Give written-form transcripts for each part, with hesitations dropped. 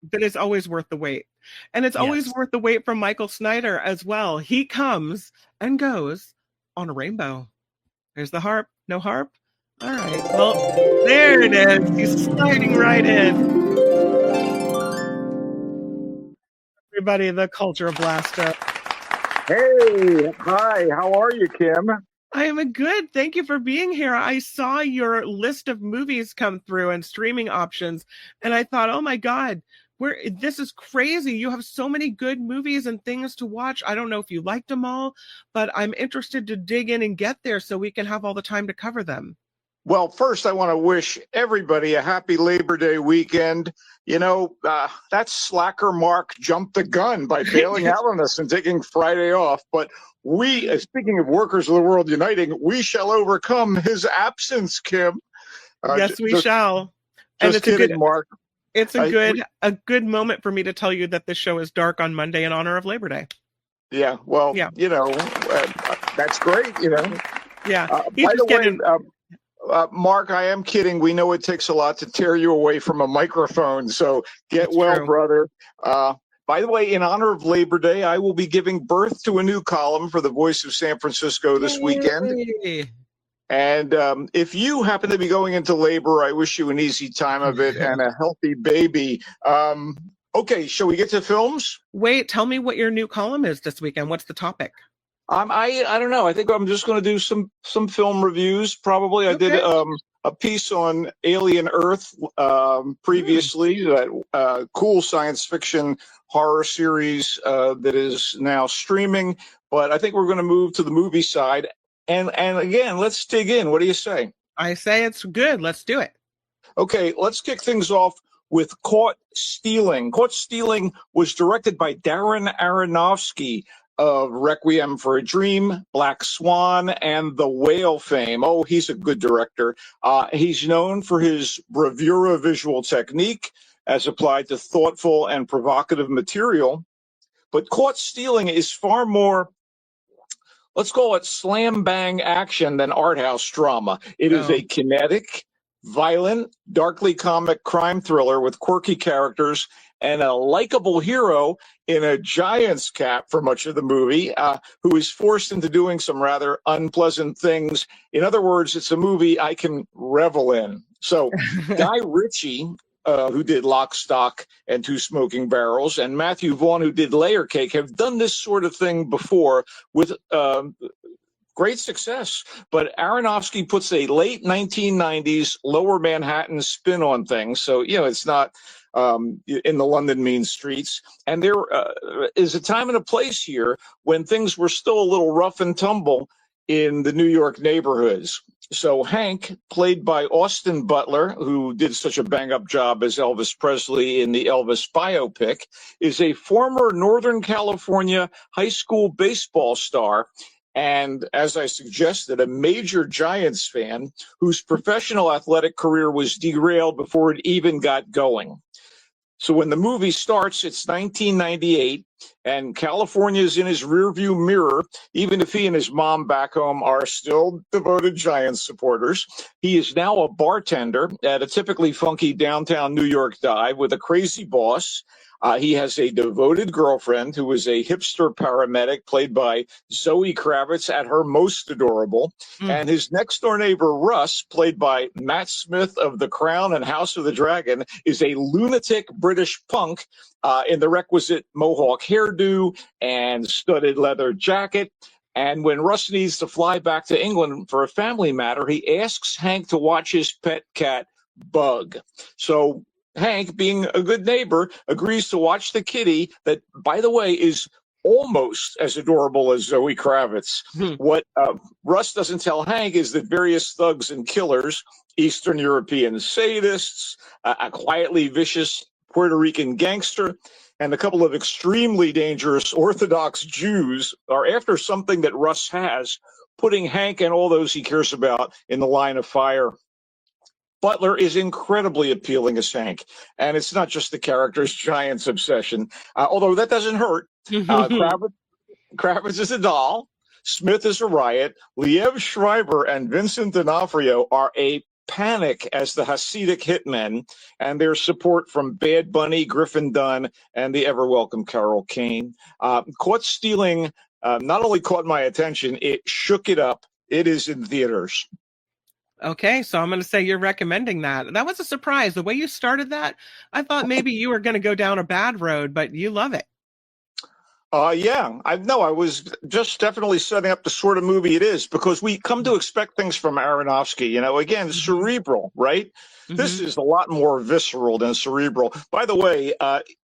but it's always worth the wait. And it's always worth the wait from Michael Snyder as well. He comes and goes on a rainbow. There's the harp. No harp? All right. Well, there it is. He's sliding right in. Everybody, the Culture Blaster. Hey, hi. How are you, Kim? I am good. Thank you for being here. I saw your list of movies come through and streaming options, and I thought, oh my God, this is crazy. You have so many good movies and things to watch. I don't know if you liked them all, but I'm interested to dig in and get there so we can have all the time to cover them. Well, first, I want to wish everybody a happy Labor Day weekend. You know, that slacker Mark jumped the gun by bailing out on us and taking Friday off. But we, speaking of workers of the world uniting, we shall overcome his absence, Kim. Yes, we shall. And it's kidding, Mark. It's a good moment for me to tell you that this show is dark on Monday in honor of Labor Day. Yeah, well, you know, that's great, you know. Yeah. By the way, Mark, I am kidding. We know it takes a lot to tear you away from a microphone, so get well, brother. By the way, in honor of Labor Day, I will be giving birth to a new column for the Voice of San Francisco this weekend. And if you happen to be going into labor, I wish you an easy time of it and a healthy baby. Okay, shall we get to films? Wait, tell me what your new column is this weekend. What's the topic? I don't know. I think I'm just going to do some film reviews. Probably I did a piece on Alien Earth previously, that cool science fiction horror series that is now streaming. But I think we're going to move to the movie side. And again, let's dig in. What do you say? I say it's good. Let's do it. Okay, let's kick things off with Caught Stealing. Caught Stealing was directed by Darren Aronofsky of Requiem for a Dream, Black Swan, and The Whale fame. Oh, he's a good director. He's known for his bravura visual technique as applied to thoughtful and provocative material. But Caught Stealing is far more, let's call it slam bang action than art house drama. It is a kinetic, violent, darkly comic crime thriller with quirky characters and a likable hero in a giant's cap for much of the movie, who is forced into doing some rather unpleasant things. In other words, it's a movie I can revel in. So Guy Ritchie, who did Lock, Stock, and Two Smoking Barrels, and Matthew Vaughn, who did Layer Cake, have done this sort of thing before with great success. But Aronofsky puts a late 1990s Lower Manhattan spin on things. So, you know, it's not in the London mean streets. And there is a time and a place here when things were still a little rough and tumble in the New York neighborhoods. So Hank, played by Austin Butler, who did such a bang-up job as Elvis Presley in the Elvis biopic, is a former Northern California high school baseball star, and as I suggested, a major Giants fan whose professional athletic career was derailed before it even got going. So when the movie starts, it's 1998, and California's in his rearview mirror, even if he and his mom back home are still devoted Giants supporters. He is now a bartender at a typically funky downtown New York dive with a crazy boss. He has a devoted girlfriend who is a hipster paramedic played by Zoe Kravitz at her most adorable. And his next door neighbor, Russ, played by Matt Smith of The Crown and House of the Dragon, is a lunatic British punk in the requisite mohawk hairdo and studded leather jacket. And when Russ needs to fly back to England for a family matter, he asks Hank to watch his pet cat, Bug. So Hank, being a good neighbor, agrees to watch the kitty that, by the way, is almost as adorable as Zoe Kravitz. What Russ doesn't tell Hank is that various thugs and killers, Eastern European sadists, a quietly vicious Puerto Rican gangster, and a couple of extremely dangerous Orthodox Jews are after something that Russ has, putting Hank and all those he cares about in the line of fire. Butler is incredibly appealing as Hank, and it's not just the character's Giants obsession, although that doesn't hurt. Kravitz is a doll, Smith is a riot, Liev Schreiber and Vincent D'Onofrio are a Panic as the Hasidic hitmen, and their support from Bad Bunny, Griffin Dunn, and the ever welcome Carol Kane. Caught Stealing not only caught my attention, it shook it up. It is in theaters. Okay, so I'm going to say you're recommending that. That was a surprise. The way you started that, I thought maybe you were going to go down a bad road, but you love it. Yeah, I was just definitely setting up the sort of movie it is, because we come to expect things from Aronofsky, again, cerebral, right? This is a lot more visceral than cerebral. By the way,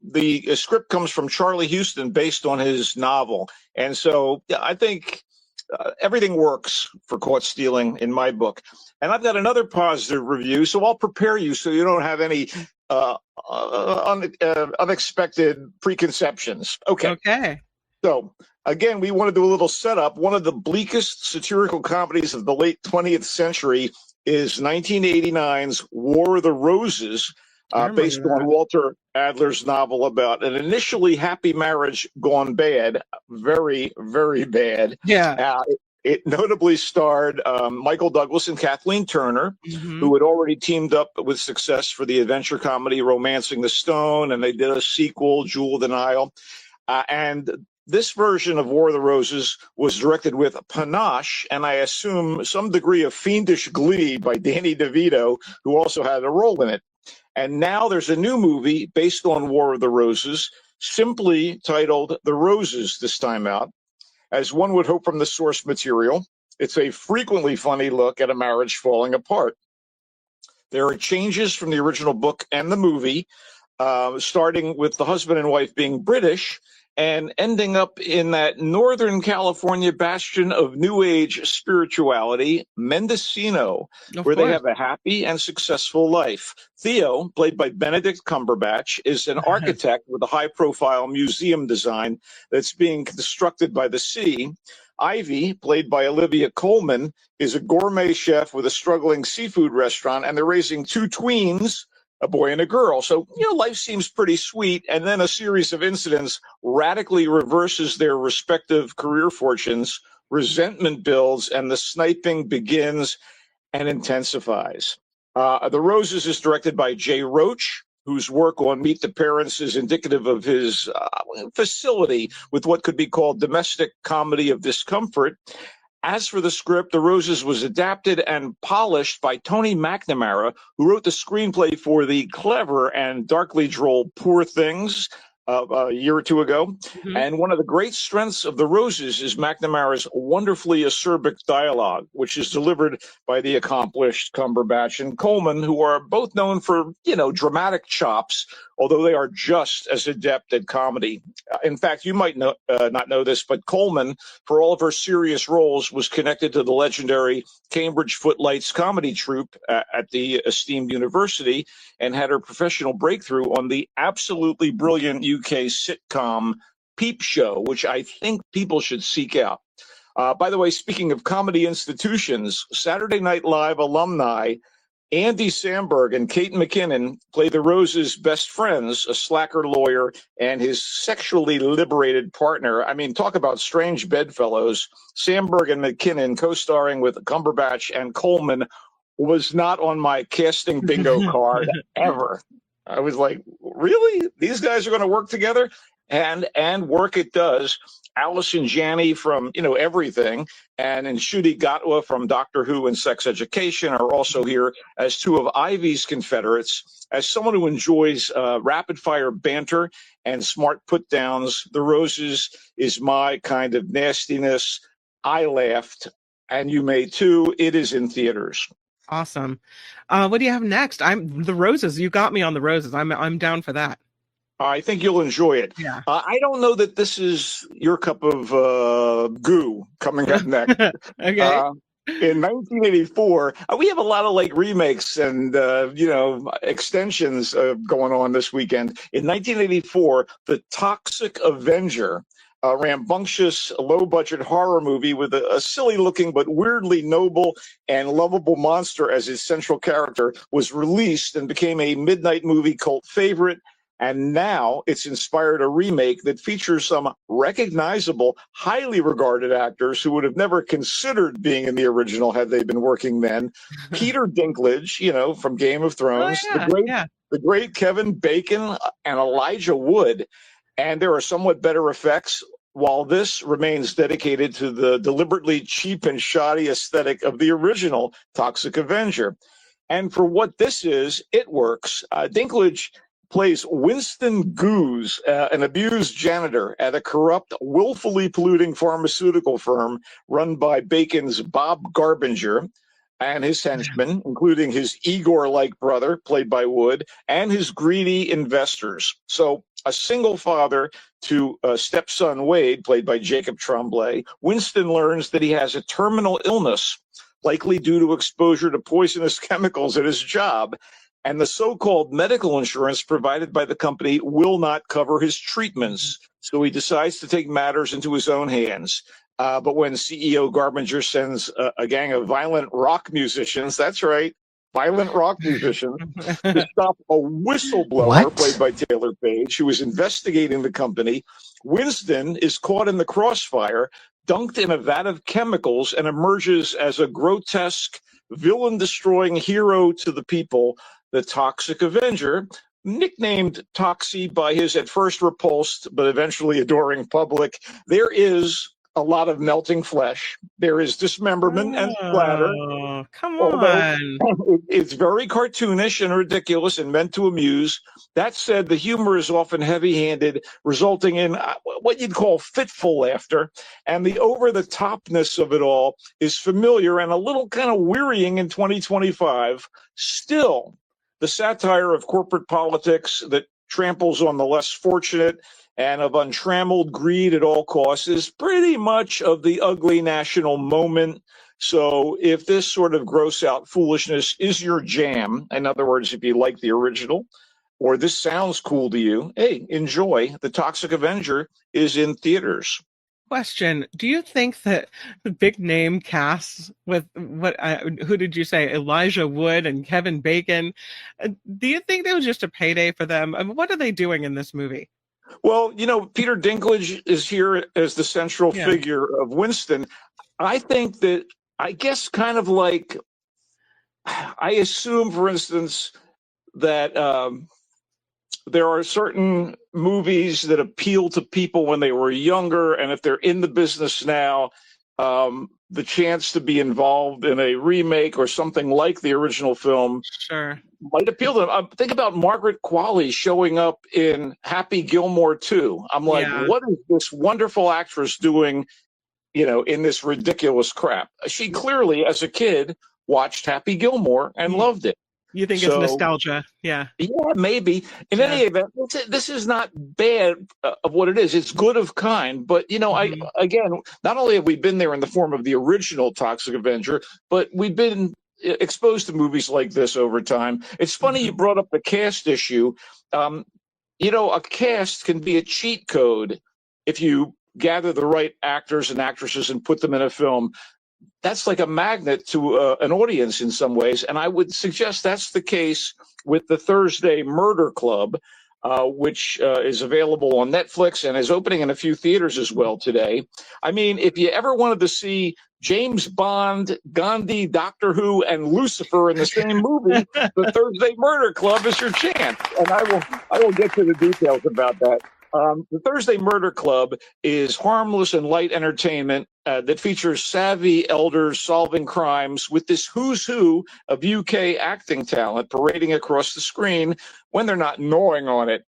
the script comes from Charlie Houston based on his novel. And so I think everything works for Caught Stealing in my book. And I've got another positive review, so I'll prepare you so you don't have any unexpected preconceptions. Okay. So, again, we want to do a little setup. One of the bleakest satirical comedies of the late 20th century is 1989's War of the Roses, based on Walter Adler's novel about an initially happy marriage gone bad, very, very bad. Yeah. It notably starred Michael Douglas and Kathleen Turner, who had already teamed up with success for the adventure comedy Romancing the Stone, and they did a sequel, Jewel of the Nile. And this version of War of the Roses was directed with panache, and I assume some degree of fiendish glee by Danny DeVito, who also had a role in it. And now there's a new movie based on War of the Roses, simply titled The Roses this time out. As one would hope from the source material, it's a frequently funny look at a marriage falling apart. There are changes from the original book and the movie, starting with the husband and wife being British and ending up in that Northern California bastion of New Age spirituality, Mendocino, where they have a happy and successful life. Theo, played by Benedict Cumberbatch, is an architect with a high-profile museum design that's being constructed by the sea. Ivy, played by Olivia Colman, is a gourmet chef with a struggling seafood restaurant, and they're raising two tweens, a boy and a girl. So, life seems pretty sweet. And then a series of incidents radically reverses their respective career fortunes. Resentment builds, and the sniping begins and intensifies. The Roses is directed by Jay Roach, whose work on Meet the Parents is indicative of his facility with what could be called domestic comedy of discomfort. As for the script, The Roses was adapted and polished by Tony McNamara, who wrote the screenplay for the clever and darkly droll Poor Things a year or two ago. And one of the great strengths of The Roses is McNamara's wonderfully acerbic dialogue, which is delivered by the accomplished Cumberbatch and Coleman, who are both known for, dramatic chops, although they are just as adept at comedy. In fact, you might not know this, but Coleman, for all of her serious roles, was connected to the legendary Cambridge Footlights comedy troupe at the esteemed university, and had her professional breakthrough on the absolutely brilliant UK sitcom Peep Show, which I think people should seek out. By the way, speaking of comedy institutions, Saturday Night Live alumni Andy Samberg and Kate McKinnon play the Roses' best friends, a slacker lawyer and his sexually liberated partner. I mean, talk about strange bedfellows. Samberg and McKinnon, co-starring with Cumberbatch and Coleman, was not on my casting bingo card ever. I was like, really? These guys are going to work together? And work it does. Allison Janney from, Everything, and Ncuti Gatwa from Doctor Who and Sex Education are also here as two of Ivy's Confederates. As someone who enjoys rapid-fire banter and smart put-downs, The Roses is my kind of nastiness. I laughed, and you may too. It is in theaters. Awesome. What do you have next? The Roses. You got me on The Roses. I'm down for that. I think you'll enjoy it. Yeah. I don't know that this is your cup of goo coming up next. Okay. In 1984, we have a lot of remakes and, extensions going on this weekend. In 1984, The Toxic Avenger, a rambunctious, low-budget horror movie with a silly-looking but weirdly noble and lovable monster as its central character, was released and became a midnight movie cult favorite. And now it's inspired a remake that features some recognizable, highly regarded actors who would have never considered being in the original had they been working then. Peter Dinklage, from Game of Oh Thrones, yeah, yeah. the great Kevin Bacon, and Elijah Wood. And there are somewhat better effects, while this remains dedicated to the deliberately cheap and shoddy aesthetic of the original Toxic Avenger. And for what this is, it works. Dinklage plays Winston Goose, an abused janitor at a corrupt, willfully polluting pharmaceutical firm run by Bacon's Bob Garbinger and his henchmen, including his Igor-like brother, played by Wood, and his greedy investors. So a single father to stepson Wade, played by Jacob Tremblay, Winston learns that he has a terminal illness, likely due to exposure to poisonous chemicals at his job. And the so-called medical insurance provided by the company will not cover his treatments. So he decides to take matters into his own hands. But when CEO Garbinger sends a gang of violent rock musicians, that's right, violent rock musicians, to stop a whistleblower played by Taylor Page, who is investigating the company, Winston is caught in the crossfire, dunked in a vat of chemicals, and emerges as a grotesque, villain-destroying hero to the people, the Toxic Avenger, nicknamed Toxie by his at first repulsed but eventually adoring public. There is a lot of melting flesh. There is dismemberment and splatter. Come Although on. it's very cartoonish and ridiculous and meant to amuse. That said, the humor is often heavy-handed, resulting in what you'd call fitful laughter. And the over-the-topness of it all is familiar and a little kind of wearying in 2025. Still, the satire of corporate politics that tramples on the less fortunate and of untrammeled greed at all costs is pretty much of the ugly national moment. So if this sort of gross out foolishness is your jam, in other words, if you like the original, or this sounds cool to you, hey, enjoy. The Toxic Avenger is in theaters. Question: do you think that the big name casts with who did you say, Elijah Wood and Kevin Bacon, do you think that was just a payday for them? I mean, what are they doing in this movie? Well, Peter Dinklage is here as the central figure of Winston. I think that, I guess, kind of like, I assume, for instance, that there are certain movies that appeal to people when they were younger, and if they're in the business now, the chance to be involved in a remake or something like the original film might appeal to them. Think about Margaret Qualley showing up in Happy Gilmore 2. I'm like, what is this wonderful actress doing, in this ridiculous crap? She clearly, as a kid, watched Happy Gilmore and loved it. You think it's nostalgia? Yeah, maybe. In any event, this is not bad of what it is. It's good of kind. But, again, not only have we been there in the form of the original Toxic Avenger, but we've been exposed to movies like this over time. It's funny you brought up the cast issue. A cast can be a cheat code if you gather the right actors and actresses and put them in a film. That's like a magnet to an audience in some ways. And I would suggest that's the case with the Thursday Murder Club, which is available on Netflix and is opening in a few theaters as well today. I mean, if you ever wanted to see James Bond, Gandhi, Doctor Who, and Lucifer in the same movie, the Thursday Murder Club is your chance. And I will get to the details about that. The Thursday Murder Club is harmless and light entertainment that features savvy elders solving crimes with this who's who of UK acting talent parading across the screen when they're not gnawing on it.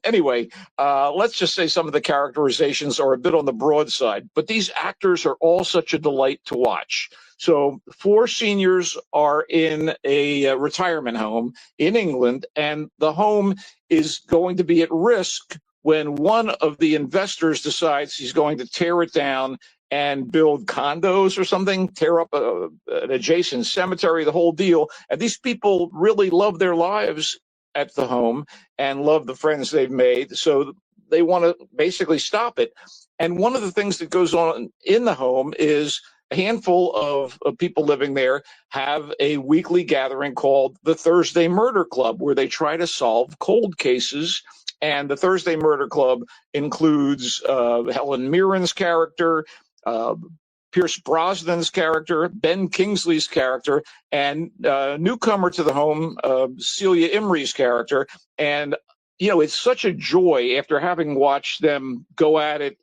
Anyway, let's just say some of the characterizations are a bit on the broad side, but these actors are all such a delight to watch. So 4 seniors are in a retirement home in England, and the home is going to be at risk when one of the investors decides he's going to tear it down and build condos or something, tear up an adjacent cemetery, the whole deal. And these people really love their lives at the home and love the friends they've made. So they want to basically stop it. And one of the things that goes on in the home is a handful of people living there have a weekly gathering called the Thursday Murder Club, where they try to solve cold cases And the Thursday Murder Club includes Helen Mirren's character, Pierce Brosnan's character, Ben Kingsley's character, and newcomer to the home, Celia Imrie's character. And, it's such a joy after having watched them go at it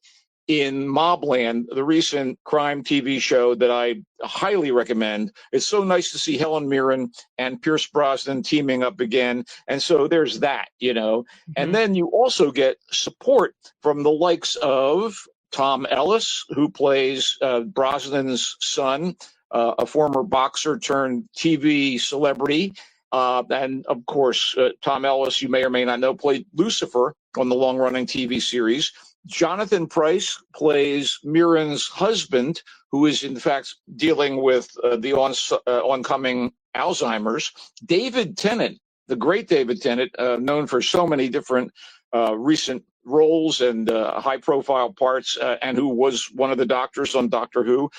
in Mobland, the recent crime TV show that I highly recommend. It's so nice to see Helen Mirren and Pierce Brosnan teaming up again. And so there's that, And then you also get support from the likes of Tom Ellis, who plays Brosnan's son, a former boxer turned TV celebrity. And of course, Tom Ellis, you may or may not know, played Lucifer on the long-running TV series. Jonathan Pryce plays Mirren's husband, who is in fact dealing with the oncoming Alzheimer's. David Tennant, the great David Tennant, known for so many different recent roles and high-profile parts, and who was one of the doctors on Doctor Who,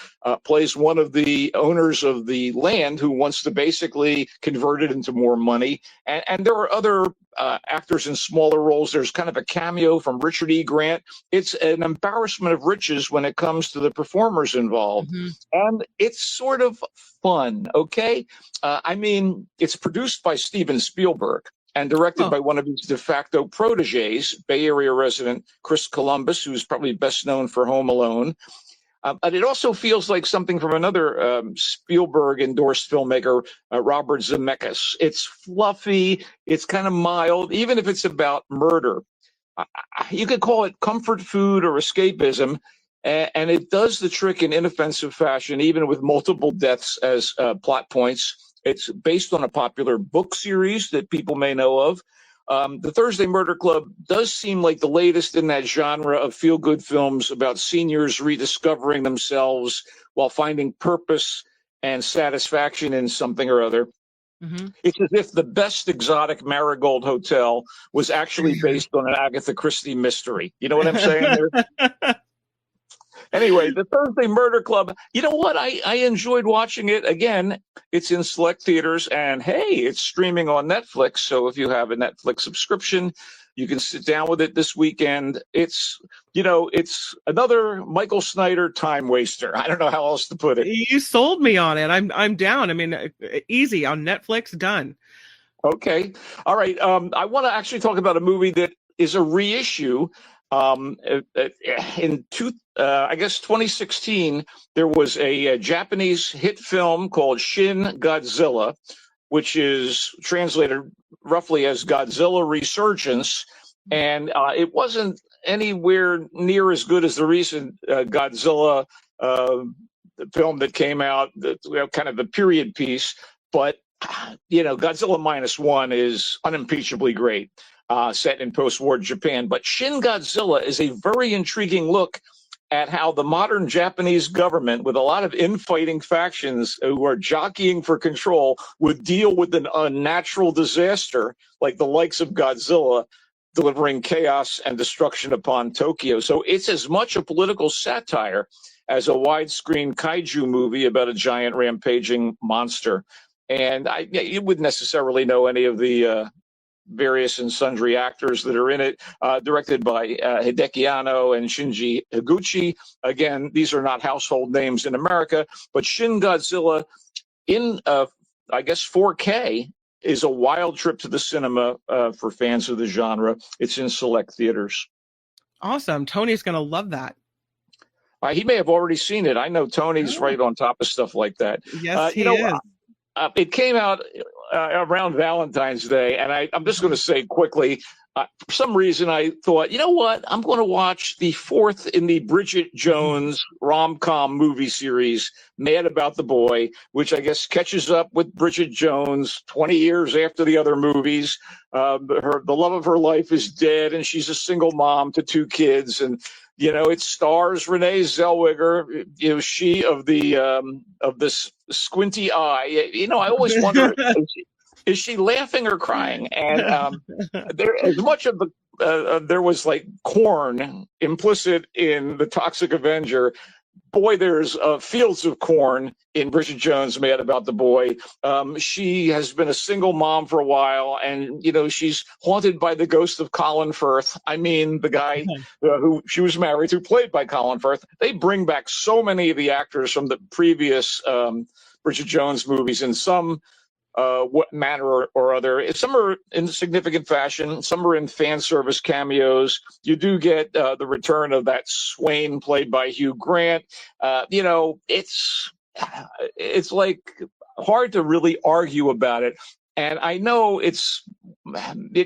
plays one of the owners of the land who wants to basically convert it into more money. And there are other actors in smaller roles. There's kind of a cameo from Richard E. Grant. It's an embarrassment of riches when it comes to the performers involved. And it's sort of fun, okay? It's produced by Steven Spielberg and directed by one of his de facto proteges, Bay Area resident Chris Columbus, who's probably best known for Home Alone. But it also feels like something from another Spielberg-endorsed filmmaker, Robert Zemeckis. It's fluffy, it's kind of mild, even if it's about murder. You could call it comfort food or escapism, and it does the trick in inoffensive fashion, even with multiple deaths as plot points. It's based on a popular book series that people may know of. The Thursday Murder Club does seem like the latest in that genre of feel-good films about seniors rediscovering themselves while finding purpose and satisfaction in something or other. It's as if the best exotic Marigold Hotel was actually based on an Agatha Christie mystery. You know what I'm saying there? Anyway, the Thursday Murder Club, you know what? I enjoyed watching it. Again, it's in select theaters, and hey, it's streaming on Netflix. So if you have a Netflix subscription, you can sit down with it this weekend. It's another Michael Snyder time waster. I don't know how else to put it. You sold me on it. I'm down. Easy on Netflix, done. Okay. All right. I want to actually talk about a movie that is a reissue. In 2016, there was a Japanese hit film called Shin Godzilla, which is translated roughly as Godzilla Resurgence. And it wasn't anywhere near as good as the recent Godzilla film that came out, kind of the period piece. But, Godzilla -1 is unimpeachably great. Set in post-war Japan. But Shin Godzilla is a very intriguing look at how the modern Japanese government, with a lot of infighting factions who are jockeying for control, would deal with an unnatural disaster like the likes of Godzilla, delivering chaos and destruction upon Tokyo. So it's as much a political satire as a widescreen kaiju movie about a giant rampaging monster. And you wouldn't necessarily know any of the various and sundry actors that are in it, directed by Hideki Anno and Shinji Higuchi. Again, these are not household names in America, but Shin Godzilla in, 4K is a wild trip to the cinema for fans of the genre. It's in select theaters. Awesome. Tony's going to love that. He may have already seen it. I know Tony's right on top of stuff like that. Yes, he is. It came out around Valentine's Day, and I'm just going to say quickly, for some reason I thought, you know what, I'm going to watch the fourth in the Bridget Jones rom-com movie series, Mad About the Boy, which I guess catches up with Bridget Jones 20 years after the other movies. The love of her life is dead, and she's a single mom to 2 kids, and it stars Renee Zellweger, she of this squinty eye. I always wonder, is she laughing or crying? And there, as much of the there was like corn implicit in the Toxic Avenger, boy, there's fields of corn in Bridget Jones' Mad About the Boy. She has been a single mom for a while, and she's haunted by the ghost of Colin Firth. I mean, the guy who she was married to, played by Colin Firth. They bring back so many of the actors from the previous Bridget Jones movies in some what manner or other. Some are in significant fashion. Some are in fan service cameos. You do get the return of that Swain played by Hugh Grant. It's like hard to really argue about it. And I know it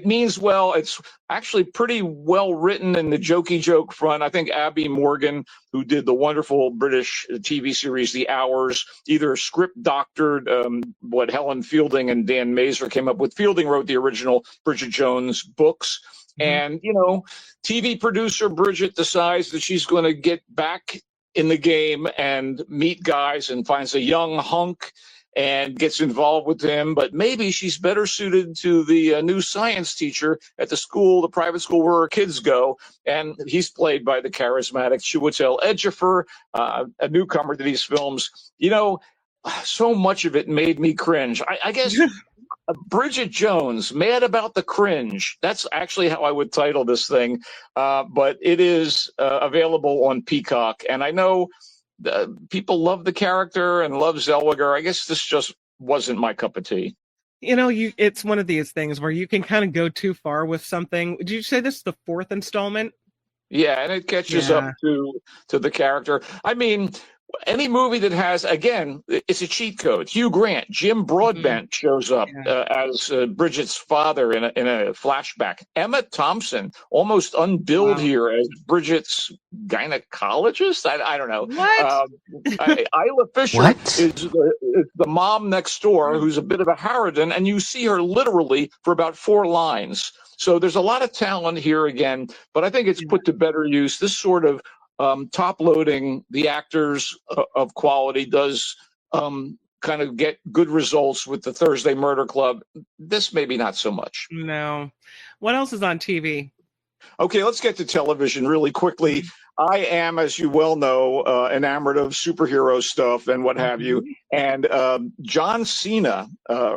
means well. It's actually pretty well written in the jokey joke front. I think Abby Morgan, who did the wonderful British TV series The Hours, either script doctored what Helen Fielding and Dan Mazer came up with. Fielding wrote the original Bridget Jones books. And, TV producer Bridget decides that she's going to get back in the game and meet guys and finds a young hunk and gets involved with him, but maybe she's better suited to the new science teacher at the private school where her kids go, and he's played by the charismatic Chiwetel Ejiofor, a newcomer to these films. So much of it made me cringe. I guess Bridget Jones, Mad About the Cringe. That's actually how I would title this thing, but it is available on Peacock, and I know people love the character and love Zellweger. I guess this just wasn't my cup of tea. It's one of these things where you can kind of go too far with something. Did you say this is the 4th installment? Yeah, and it catches up to the character. I mean, any movie that has, again, it's a cheat code. Hugh Grant, Jim Broadbent shows up as Bridget's father in a flashback. Emma Thompson, almost unbilled here as Bridget's gynecologist. I don't know. What? Isla Fisher is the mom next door, who's a bit of a harridan, and you see her literally for about 4 lines. So there's a lot of talent here again, but I think it's put to better use. This sort of top loading the actors of quality does kind of get good results with the Thursday Murder Club. This maybe not so much. No. What else is on TV? Okay, let's get to television really quickly. I am, as you well know, enamored of superhero stuff and what have you. And John Cena,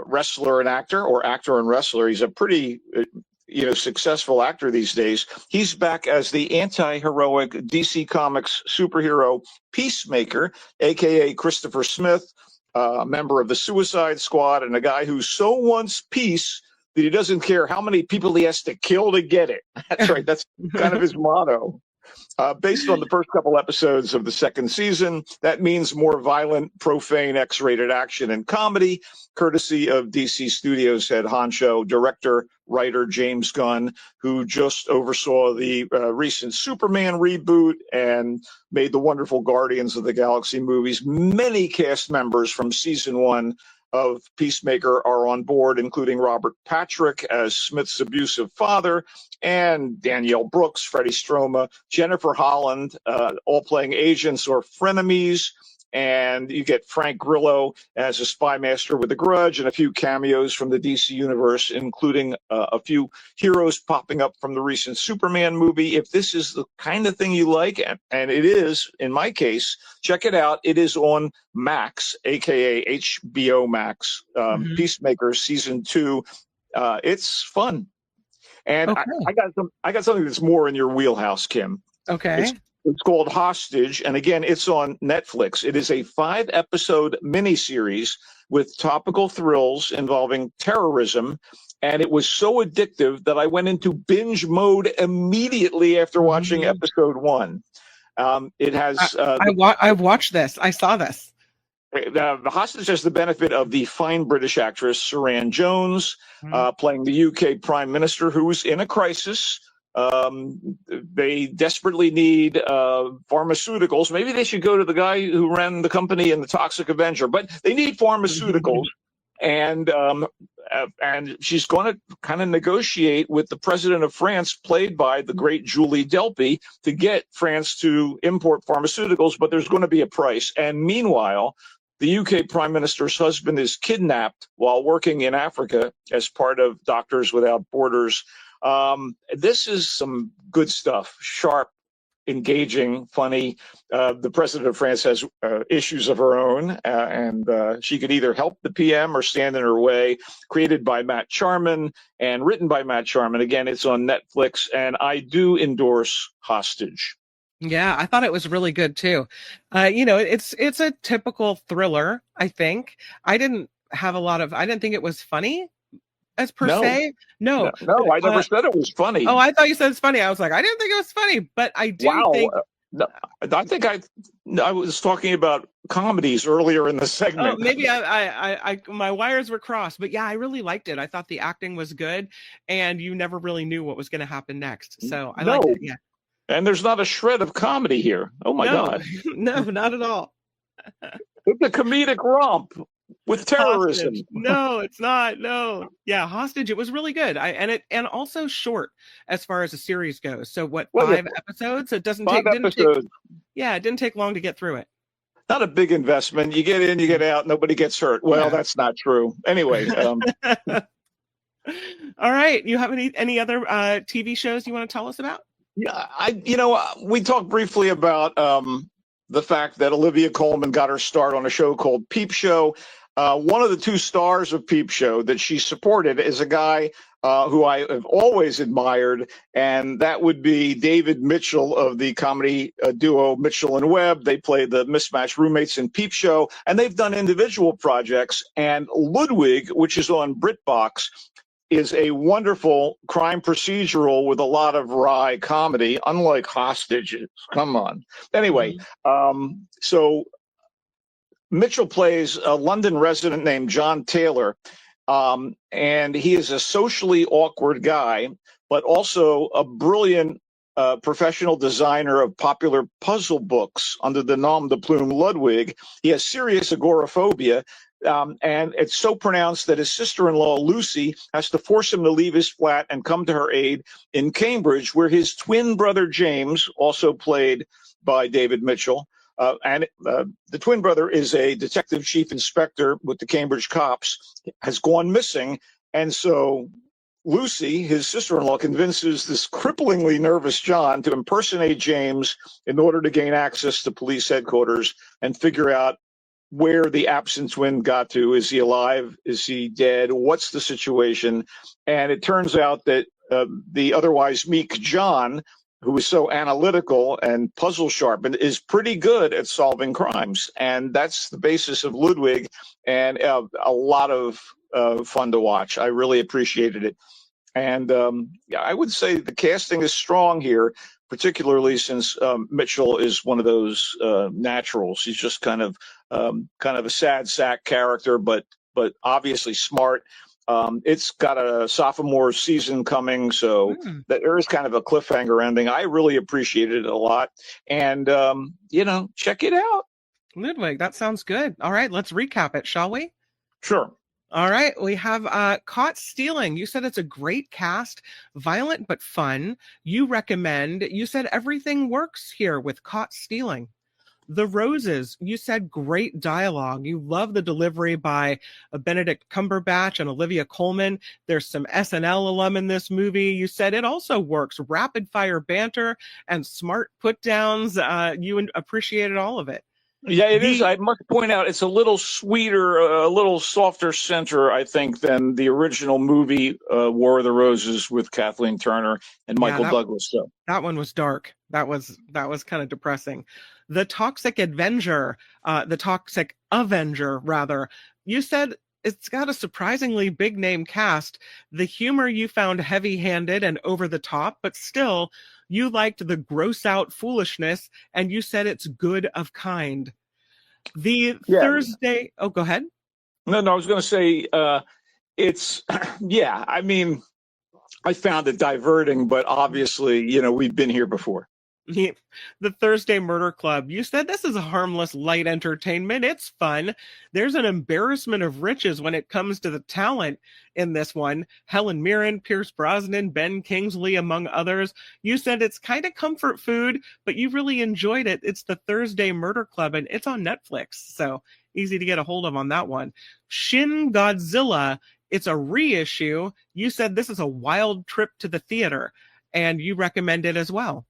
wrestler and actor, or actor and wrestler, he's a pretty successful actor these days. He's back as the anti-heroic DC Comics superhero Peacemaker, aka Christopher Smith, a member of the Suicide Squad, and a guy who so wants peace that he doesn't care how many people he has to kill to get it. That's right. That's kind of his motto. Based on the first couple episodes of the 2nd season, that means more violent, profane, X-rated action and comedy, courtesy of DC Studios head honcho, director, writer James Gunn, who just oversaw the recent Superman reboot and made the wonderful Guardians of the Galaxy movies. Many cast members from season 1 of Peacemaker are on board, including Robert Patrick as Smith's abusive father, and Danielle Brooks, Freddie Stroma, Jennifer Holland, all playing agents or frenemies. And you get Frank Grillo as a spy master with a grudge, and a few cameos from the DC universe, including a few heroes popping up from the recent Superman movie. If this is the kind of thing you like, and it is, in my case, check it out. It is on Max, aka HBO Max, Peacemaker season 2. It's fun. And okay. I got something that's more in your wheelhouse, Kim. Okay. It's called Hostage, and again, it's on Netflix. It is a 5-episode miniseries with topical thrills involving terrorism, and it was so addictive that I went into binge mode immediately after watching episode 1. It has. I've watched this. I saw this. The Hostage has the benefit of the fine British actress Saran Jones playing the UK Prime Minister, who's in a crisis. They desperately need pharmaceuticals. Maybe they should go to the guy who ran the company in The Toxic Avenger, but they need pharmaceuticals. And she's going to kind of negotiate with the president of France, played by the great Julie Delpy, to get France to import pharmaceuticals, but there's going to be a price. And meanwhile, the UK Prime Minister's husband is kidnapped while working in Africa as part of Doctors Without Borders. This is some good stuff, sharp, engaging, funny. The president of France has issues of her own, and she could either help the PM or stand in her way. Created by Matt Charman and written by Matt Charman. Again, it's on Netflix, and I do endorse Hostage. Yeah, I thought it was really good too. It's a typical thriller, I think. I didn't think it was funny as per se. No, no, I never said it was funny. Oh, I thought you said it's funny. I was like, I didn't think it was funny, but I do think. No, I think I was talking about comedies earlier in the segment. Oh, maybe I my wires were crossed, but yeah, I really liked it. I thought the acting was good, and you never really knew what was going to happen next. So I liked it. Yeah. And there's not a shred of comedy here. Oh my God. No, not at all. It's a comedic romp with terrorism. Hostage. No, it's not. No. Yeah, Hostage. It was really good. And also short as far as the series goes. So what, 5 episodes? It didn't take long to get through it. Not a big investment. You get in, you get out, nobody gets hurt. Well, that's not true. Anyway. All right. You have any other TV shows you want to tell us about? Yeah, we talked briefly about the fact that Olivia Colman got her start on a show called Peep Show. One of the 2 stars of Peep Show that she supported is a guy who I have always admired, and that would be David Mitchell of the comedy duo Mitchell and Webb. They play the mismatched roommates in Peep Show, and they've done individual projects. And Ludwig, which is on BritBox, is a wonderful crime procedural with a lot of wry comedy, unlike Hostages. Come on. Anyway, so Mitchell plays a London resident named John Taylor, and he is a socially awkward guy, but also a brilliant professional designer of popular puzzle books under the nom de plume Ludwig. He has serious agoraphobia, and it's so pronounced that his sister-in-law, Lucy, has to force him to leave his flat and come to her aid in Cambridge, where his twin brother, James, also played by David Mitchell, and the twin brother is a detective chief inspector with the Cambridge cops, has gone missing. And so Lucy, his sister-in-law, convinces this cripplingly nervous John to impersonate James in order to gain access to police headquarters and figure out where the absent twin got to. Is he alive? Is he dead? What's the situation? And it turns out that the otherwise meek John, who is so analytical and puzzle sharpened, is pretty good at solving crimes. And that's the basis of Ludwig, and a lot of fun to watch. I really appreciated it. And I would say the casting is strong here, particularly since Mitchell is one of those naturals. He's just kind of a sad sack character, but obviously smart. It's got a sophomore season coming, so there is kind of a cliffhanger ending. I really appreciated it a lot. And, check it out. Ludwig, that sounds good. All right, let's recap it, shall we? Sure. All right, we have Caught Stealing. You said it's a great cast, violent but fun. You said everything works here with Caught Stealing. The Roses, you said great dialogue. You love the delivery by Benedict Cumberbatch and Olivia Colman. There's some SNL alum in this movie. You said it also works. Rapid fire banter and smart put downs. You appreciated all of it. Yeah, it is. I must point out it's a little sweeter, a little softer center, I think, than the original movie War of the Roses with Kathleen Turner and Michael Douglas. So that one was dark. That was kind of depressing. The Toxic Avenger, rather. You said it's got a surprisingly big name cast. The humor you found heavy-handed and over the top, but still, you liked the gross out foolishness, and you said it's good of kind. Thursday. Oh, go ahead. No, I was going to say it's, I mean, I found it diverting, but obviously, we've been here before. The Thursday Murder Club. You said this is a harmless, light entertainment. It's fun. There's an embarrassment of riches when it comes to the talent in this one. Helen Mirren, Pierce Brosnan, Ben Kingsley, among others. You said it's kind of comfort food, but you really enjoyed it. It's the Thursday Murder Club, and it's on Netflix, so easy to get a hold of on that one. Shin Godzilla. It's a reissue. You said this is a wild trip to the theater, and you recommend it as well.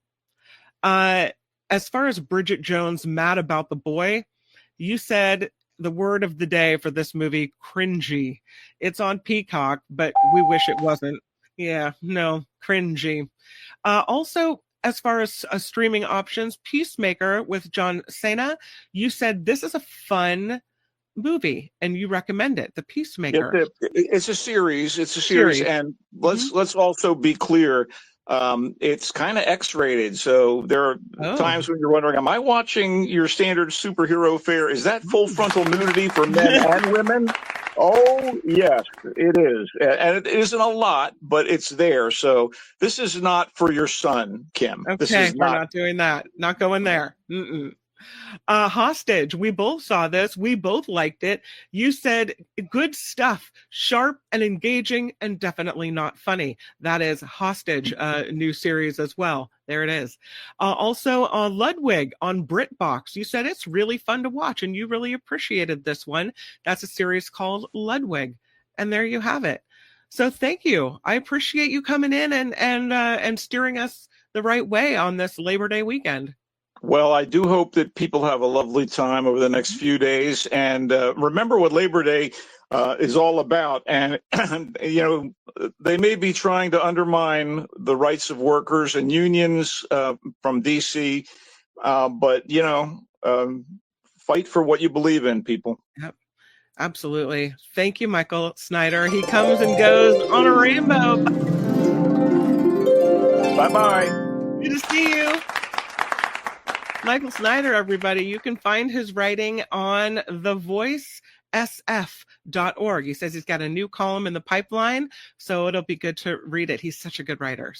As far as Bridget Jones' Mad About the Boy, you said the word of the day for this movie, cringy. It's on Peacock, but we wish it wasn't. Yeah, no, cringy. Also, as far as streaming options, Peacemaker with John Cena, you said this is a fun movie and you recommend it, The Peacemaker. It's a series. It's a series, and let's also be clear. It's kind of X-rated, so there are times when you're wondering, am I watching your standard superhero fare? Is that full frontal nudity for men and women? Oh, yes, it is. And it isn't a lot, but it's there. So this is not for your son, Kim. Okay, this is we're not doing that. Not going there. Hostage. We both saw this. We both liked it. You said good stuff, sharp and engaging, and definitely not funny. That is Hostage, new series as well. There it is. Also, Ludwig on BritBox. You said it's really fun to watch, and you really appreciated this one. That's a series called Ludwig, and there you have it. So thank you. I appreciate you coming in and steering us the right way on this Labor Day weekend. Well, I do hope that people have a lovely time over the next few days. And remember what Labor Day is all about. And, you know, they may be trying to undermine the rights of workers and unions from D.C., but, you know, fight for what you believe in, people. Yep. Absolutely. Thank you, Michael Snyder. He comes and goes on a rainbow. Bye-bye. Good to see you. Michael Snyder, everybody. You can find his writing on thevoicesf.org. He says he's got a new column in the pipeline, so it'll be good to read it. He's such a good writer.